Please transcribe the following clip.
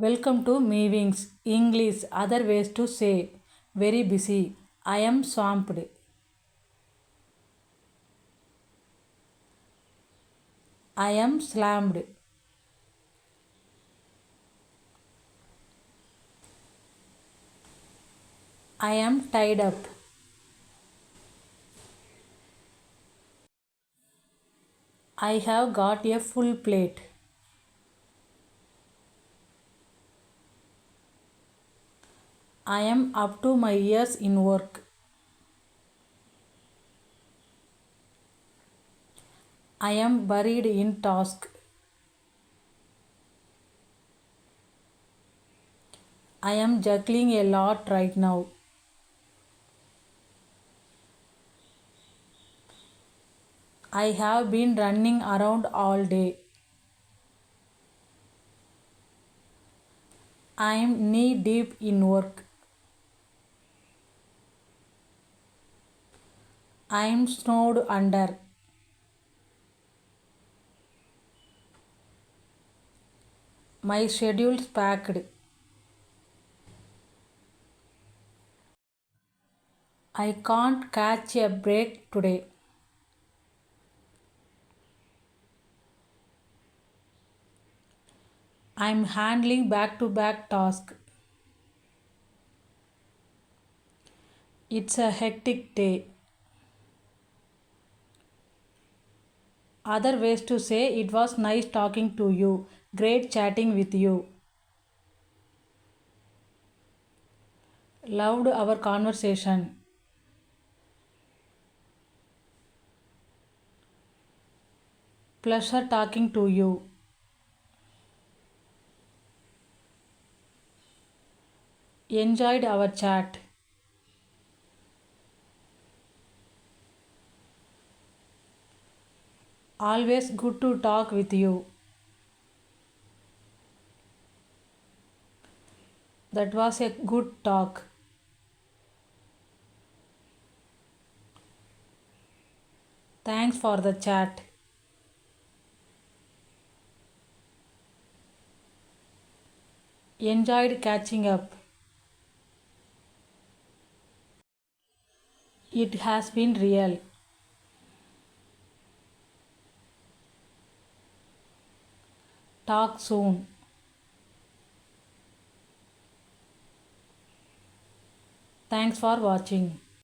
Welcome to Meetings English. Other ways to say very busy. I am swamped. I am slammed. I am tied up. I have got a full plate. I am up to my ears in work. I am buried in task. I am juggling a lot right now. I have been running around all day. I am knee deep in work. I am snowed under. My schedule's packed. I can't catch a break today. I'm handling back to back tasks. It's a hectic day. Other ways to say it was nice talking to you. Great chatting with you. Loved our conversation. Pleasure talking to you. Enjoyed our chat. Always good to talk with you. That was a good talk. Thanks for the chat. Enjoyed catching up. It has been real. Talk soon. Thanks for watching.